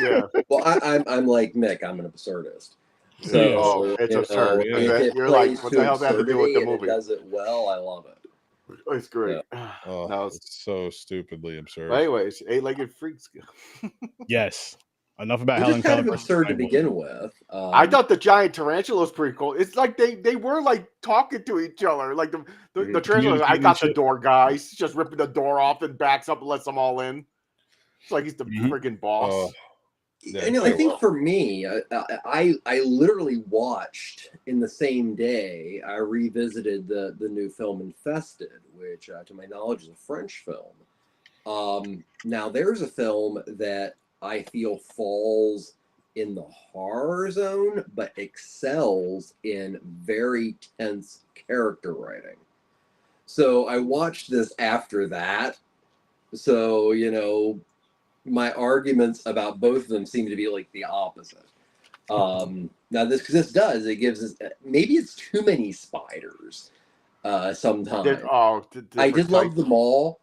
Yeah.
Well, I'm like Mick. I'm an absurdist. So
it's absurd. You're like, what the hell does that have to do with the movie?
It does it well. I love it.
It's great.
Yeah. No, it's so stupidly absurd.
But anyways, eight-legged freaks.
Yes. Enough about
Helen Keller. Kind of absurd to begin with.
I thought the giant tarantula was pretty cool. It's like they were like talking to each other. Like the tarantula, I got the door, guys. Just ripping the door off and backs up and lets them all in. It's like he's the freaking boss.
And I think for me, I literally watched in the same day. I revisited the new film Infested, which, to my knowledge, is a French film. Now, there's a film that I feel falls in the horror zone, but excels in very tense character writing. So I watched this after that. So, my arguments about both of them seem to be like the opposite. Now this gives us, maybe it's too many spiders sometimes. I did love them all.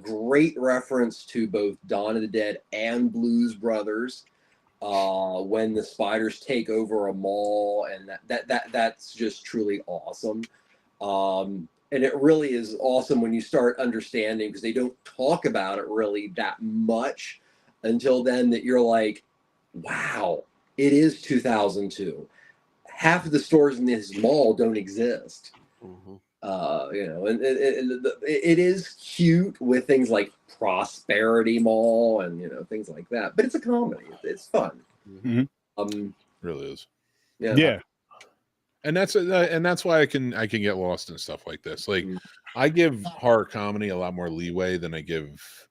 Great reference to both Dawn of the Dead and Blues Brothers when the spiders take over a mall, and that's just truly awesome. And it really is awesome when you start understanding, because they don't talk about it really that much until then, that you're like, wow, it is 2002. Half of the stores in this mall don't exist. And it is cute with things like Prosperity Mall and, things like that. But it's a comedy. It's fun.
Really is.
Yeah.
And that's why I can get lost in stuff like this. Like I give horror comedy a lot more leeway than I give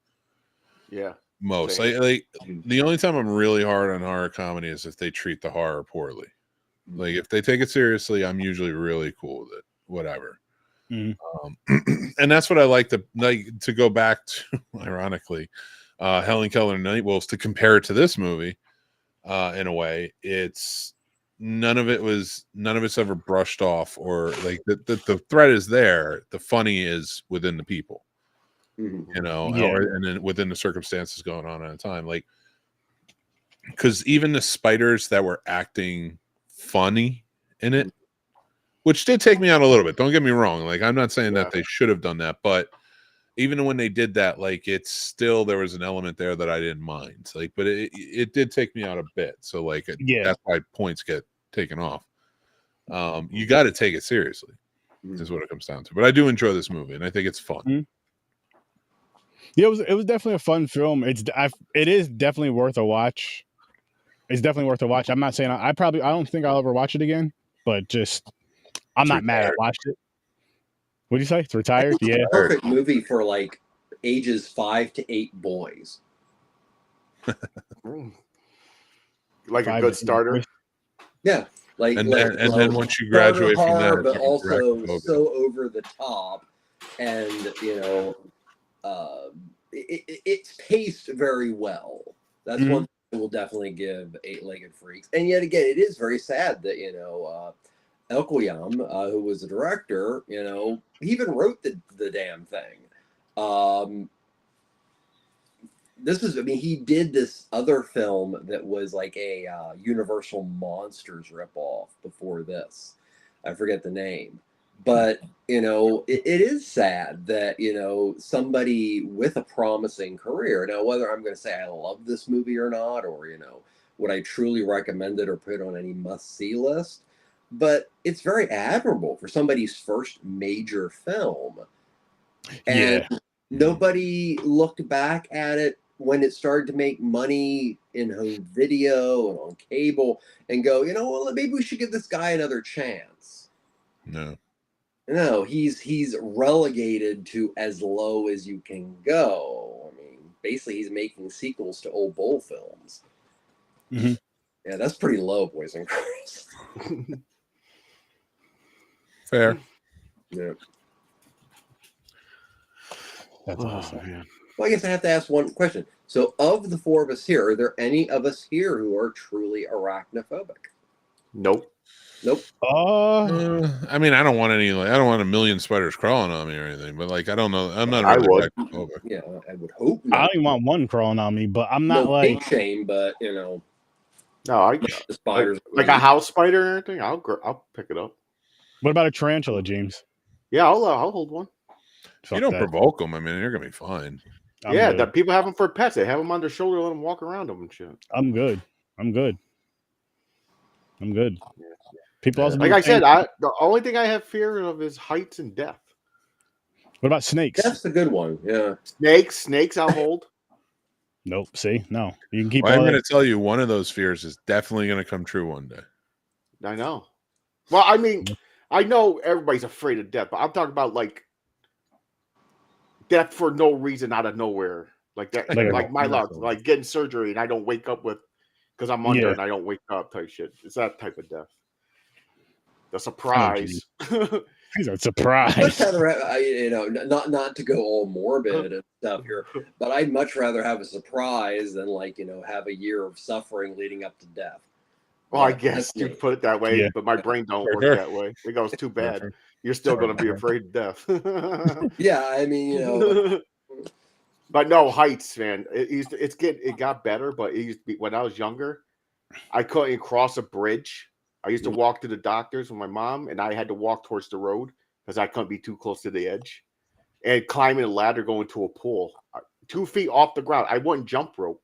most. Like the only time I'm really hard on horror comedy is if they treat the horror poorly. Like if they take it seriously, I'm usually really cool with it. Whatever. And that's what I like to go back to, ironically, Helen Keller and Night Wolves, to compare it to this movie. In a way, it's none of it's ever brushed off, or like the threat is there. The funny is within the people, you know, and then within the circumstances going on at a time. Like, because even the spiders that were acting funny in it, which did take me out a little bit. Don't get me wrong. Like, I'm not saying that they should have done that, but even when they did that, like, it's still, there was an element there that I didn't mind. Like, but it did take me out a bit. So like, that's why points get taken off. You got to take it seriously, is what it comes down to. But I do enjoy this movie, and I think it's fun.
Yeah, it was definitely a fun film. It is definitely worth a watch. It's definitely worth a watch. I'm not saying I don't think I'll ever watch it again, but just I'm not mad I watched it. What do you say? It's retired? Yeah.
Perfect movie for like ages 5 to 8 boys.
Like a good starter.
Yeah.
And then once you graduate from that,
but also so over the top, and you know, it's paced very well. That's one thing we'll definitely give Eight-Legged Freaks. And yet again, it is very sad that, you know, Elkayem, who was the director, you know, he even wrote the damn thing. He did this other film that was like a Universal Monsters ripoff before this. I forget the name. But, you know, it is sad that, you know, somebody with a promising career. Now, whether I'm going to say I love this movie or not, or, you know, would I truly recommend it or put it on any must-see list, but it's very admirable for somebody's first major film. And nobody looked back at it when it started to make money in home video and on cable and go, you know, well, maybe we should give this guy another chance. No, he's relegated to as low as you can go. I mean, basically, he's making sequels to old Bull films. Yeah, that's pretty low, boys and girls.
Fair.
Yeah.
That's awesome, man.
Well, I guess I have to ask one question. So, of the four of us here, are there any of us here who are truly arachnophobic?
Nope.
I mean, I don't want a million spiders crawling on me or anything, but like, I don't know. I'm not really arachnophobic.
Yeah, I would hope
not. I don't even want one crawling on me, but I'm not like
shame, but you know.
No, I
the spiders
like a house spider or anything. I'll pick it up.
What about a tarantula, James?
Yeah, I'll hold one.
You don't provoke them. I mean, you're gonna be fine.
That people have them for pets. They have them on their shoulder, let them walk around them and shit.
I'm good. People also,
like I said, the only thing I have fear of is heights and death.
What about snakes?
That's the good one. Yeah,
snakes. I'll hold.
Nope. See, no, you can keep.
Well, I'm going to tell you, one of those fears is definitely going to come true one day.
I know. Well, I mean, I know everybody's afraid of death, but I'm talking about like death for no reason out of nowhere, like that, like my luck, like getting surgery and I don't wake up because I'm under and I don't wake up type shit. It's that type of death. The surprise.
These are surprise.
Much rather, you know, not to go all morbid and stuff here, but I'd much rather have a surprise than like, you know, have a year of suffering leading up to death.
Well, I guess you put it that way, but my brain don't work that way. It goes too bad. You're still going to be afraid of death.
Yeah, I mean, you know.
But no, heights, man. It got better, but it used to be when I was younger, I couldn't cross a bridge. I used to walk to the doctors with my mom, and I had to walk towards the road because I couldn't be too close to the edge. And climbing a ladder going to a pool, 2 feet off the ground. I wouldn't jump rope.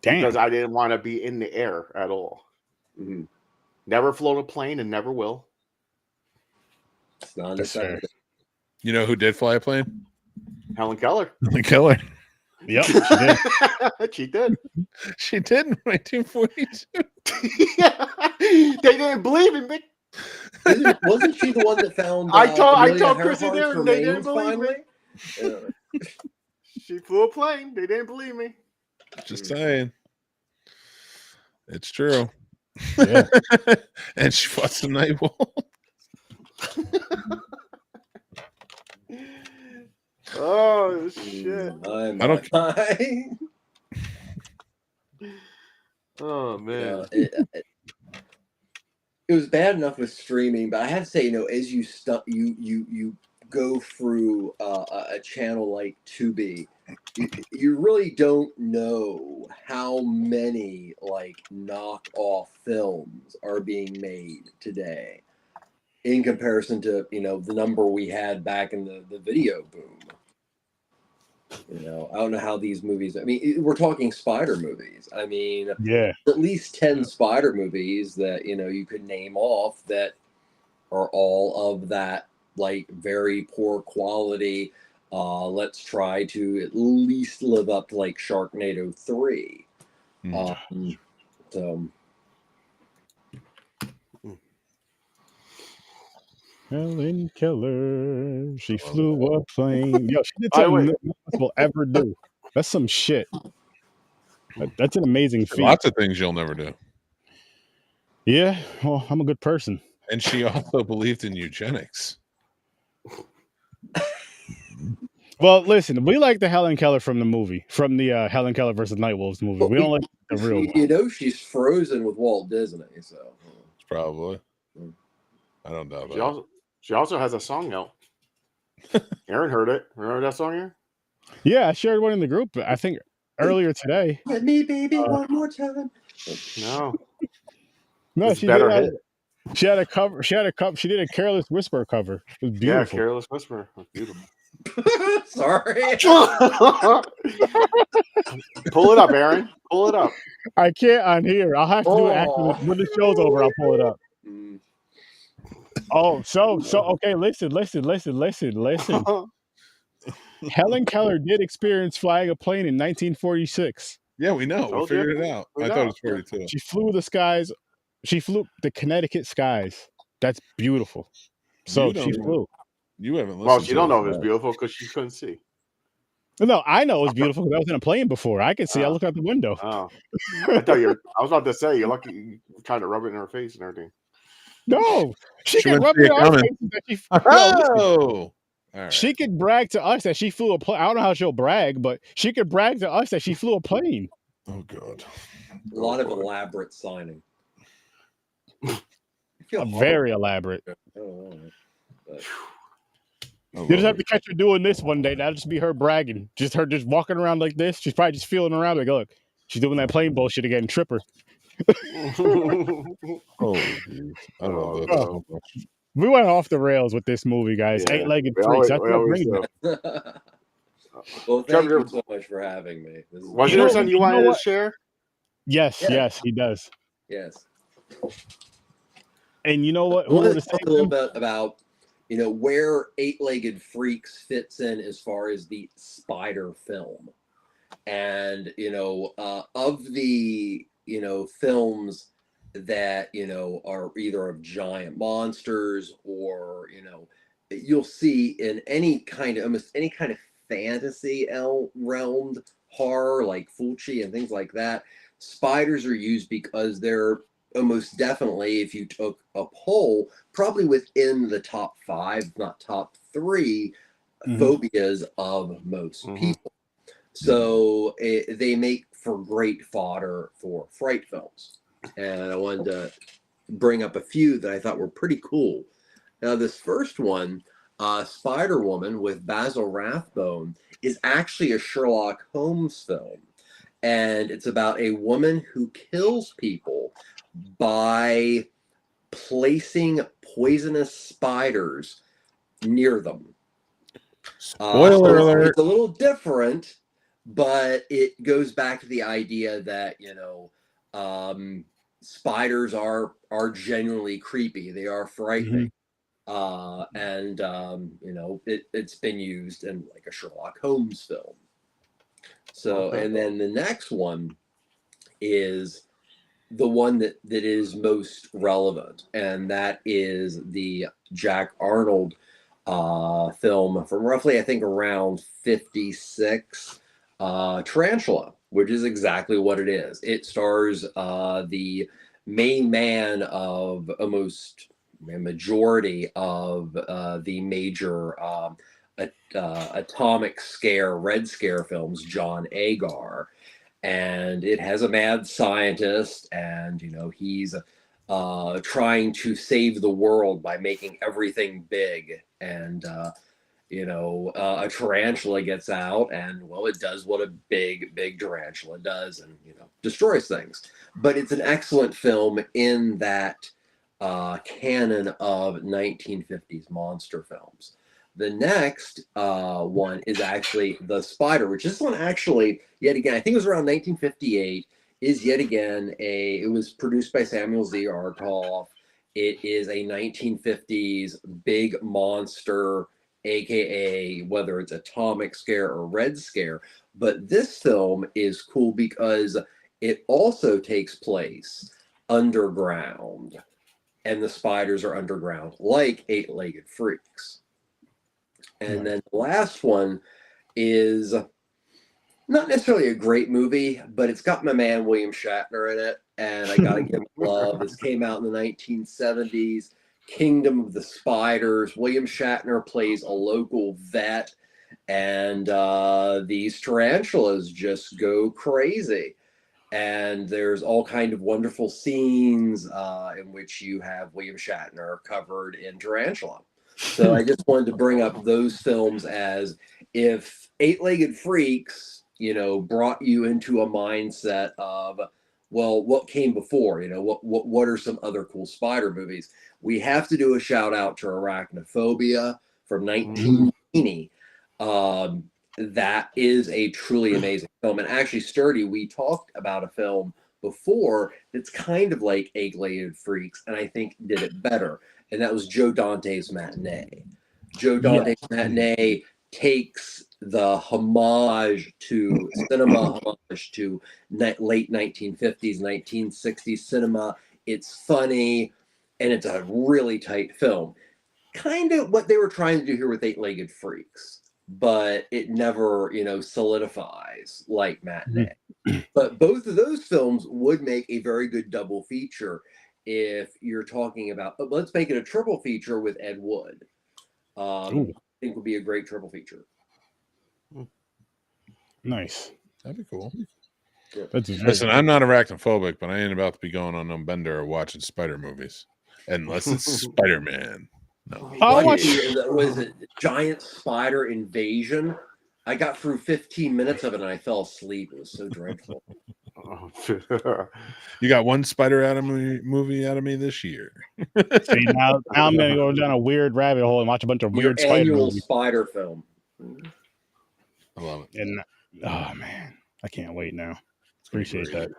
Damn.
Because I didn't want to be in the air at all. Never float a plane and never will.
It's not
you know who did fly a plane?
Helen Keller.
Helen Keller.
Yep, she did.
She did.
She did in 1942.
They didn't believe in me.
Wasn't she the one that found?
I told Chrissy there, and they didn't believe me. She flew a plane. They didn't believe me.
Just saying. It's true.
Yeah.
And she fought some night wolves.
Oh shit!
I don't.
Oh man!
It was bad enough with streaming, but I have to say, as you go through a channel like Tubi, you really don't know how many like knockoff films are being made today in comparison to the number we had back in the video boom. I don't know how these movies. I mean, we're talking spider movies. I mean,
yeah,
at least 10 spider movies that you could name off that are all of that like very poor quality. Let's try to at least live up to like Sharknado 3. So.
Helen Keller, she flew a plane. Yo, she did something no one else will ever do. That's some shit. That's an amazing feat.
Lots of things you'll never do.
Yeah, well, I'm a good person.
And she also believed in eugenics.
Well, listen, we like the Helen Keller from the movie, from the Helen Keller versus Nightwolves movie. We don't like the real one.
She's frozen with Walt Disney, so.
Probably. I don't know.
She also has a song out. Aaron heard it. Remember that song, Aaron?
Yeah, I shared one in the group, I think, earlier today.
Let me, baby, one more time.
No, she did. She had a cover. She did a Careless Whisper cover. It was beautiful.
Yeah, Careless Whisper. It was beautiful.
Sorry.
Pull it up, Aaron. Pull it up.
I can't on here. I'll have to do it after when the show's over. I'll pull it up. Oh, so okay. Listen. Helen Keller did experience flying a plane in 1946.
Yeah, we know. We figured it out. I thought it was 42.
She flew the skies. She flew the Connecticut skies. That's beautiful. So she flew.
You haven't listened.
Well, she don't know if it's beautiful because she couldn't see.
No, I know it was beautiful because I was in a plane before. I could see. I looked out the window.
Oh, I was about to say you're lucky you tried to rub it in her face and everything.
No, she could rub it in our faces that she could brag to us that she flew a plane. I don't know how she'll brag, but she could brag to us that she flew a plane.
Oh God!
A lot of elaborate signing.
Very elaborate. You just have to catch her doing this one day. That'll just be her bragging. Just her just walking around like this. She's probably just feeling around like, look, she's doing that plane bullshit again. And trip her.
I love that.
We went off the rails with this movie, guys.
Yeah,
Eight-legged freaks. That's what brings it.
Well, thank you so much for having me.
Was there something you wanted to share?
Yes, he does.
Yes.
And you know what?
I want to talk a little bit about where Eight-Legged Freaks fits in as far as the spider film. And, of the, films that, are either of giant monsters or, you'll see in almost any kind of fantasy realmed horror like Fulci and things like that, spiders are used because they're almost definitely, if you took a poll, probably within the top 5, not top 3 phobias of most people. So they make for great fodder for fright films. And I wanted to bring up a few that I thought were pretty cool. Now, this first one, Spider Woman with Basil Rathbone, is actually a Sherlock Holmes film. And it's about a woman who kills people by placing poisonous spiders near them.
Spoiler alert.
It's a little different, but it goes back to the idea that, spiders are genuinely creepy. They are frightening. It's been used in like a Sherlock Holmes film. So, and then the next one is the one that is most relevant, and that is the Jack Arnold film from roughly, I think, around 56, Tarantula, which is exactly what it is. It stars the main man of almost a majority of the major atomic scare, Red Scare films, John Agar. And it has a mad scientist, and he's trying to save the world by making everything big. And, a tarantula gets out and, well, it does what a big, big tarantula does and, destroys things. But it's an excellent film in that canon of 1950s monster films. The next one is actually The Spider, which this one actually, yet again, I think it was around 1958, is yet again it was produced by Samuel Z. Arkoff. It is a 1950s big monster, aka whether it's atomic scare or red scare. But this film is cool because it also takes place underground, and the spiders are underground, like Eight-Legged Freaks. And then the last one is not necessarily a great movie, but it's got my man William Shatner in it, and I gotta give him love. This came out in the 1970s. Kingdom of the Spiders. William Shatner plays a local vet, and these tarantulas just go crazy. And there's all kind of wonderful scenes in which you have William Shatner covered in tarantula. So I just wanted to bring up those films as if Eight-Legged Freaks, brought you into a mindset of, well, what came before? What are some other cool spider movies? We have to do a shout out to Arachnophobia from 1980. That is a truly amazing film. And actually, Sturdy, we talked about a film before that's kind of like Eight-Legged Freaks, and I think did it better. And that was Joe Dante's Matinee. Joe Dante's Matinee takes the homage to cinema, homage to late 1950s, 1960s cinema. It's funny, and it's a really tight film. Kind of what they were trying to do here with Eight-Legged Freaks, but it never, solidifies like Matinee. But both of those films would make a very good double feature if you're talking about, let's make it a triple feature with Ed Wood. I think would be a great triple feature.
Nice.
That'd be cool.
Yeah.
Listen, I'm not arachnophobic, but I ain't about to be going on no bender or watching spider movies. Unless it's Spider-Man. No.
Was it Giant Spider Invasion? I got through 15 minutes of it and I fell asleep. It was so dreadful.
You got one spider movie out of me this year.
See, now I'm gonna go down a weird rabbit hole and watch a bunch of weird
annual spider film.
I love it.
And oh man, I can't wait now. Appreciate that.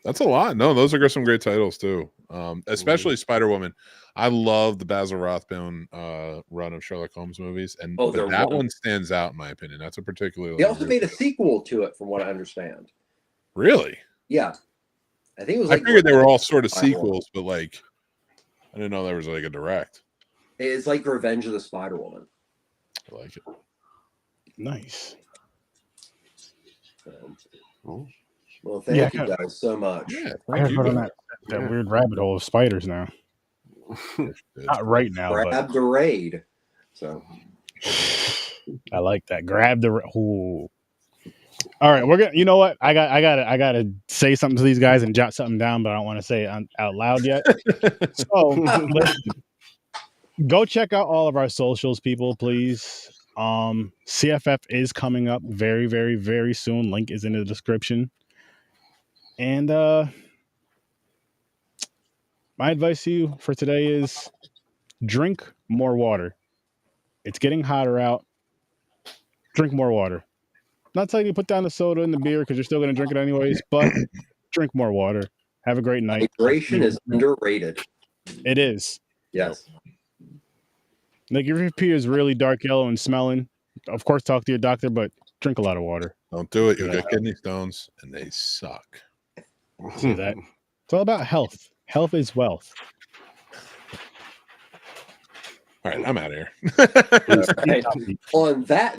That's a lot. No, those are some great titles too. Especially Spider Woman. I love the Basil Rathbone run of Sherlock Holmes movies, and that one stands out in my opinion. That's a particularly.
They also made a sequel to it, from what I understand.
Really?
Yeah, I think it was.
I figured they were all sort of sequels, but I didn't know there was like a direct.
It's like Revenge of the Spider Woman.
I like it.
Nice.
Well, thank you guys so much.
Yeah, I have put on that weird rabbit hole of spiders now. Not right now,
grab the raid. So
I like that. Grab the ooh. All right, we're gonna. You know what? I gotta say something to these guys and jot something down, but I don't want to say it out loud yet. So listen, go check out all of our socials, people, please. CFF is coming up very, very, very soon. Link is in the description. And my advice to you for today is drink more water. It's getting hotter out. Drink more water. Not telling you to put down the soda and the beer because you're still going to drink it anyways, but drink more water. Have a great night.
Hydration is underrated.
It is.
Yes.
Like if your pee is really dark yellow and smelling, of course talk to your doctor, but drink a lot of water.
Don't do it. You'll get kidney stones and they suck.
See that? It's all about health. Health is wealth.
All right, I'm out of here.
On that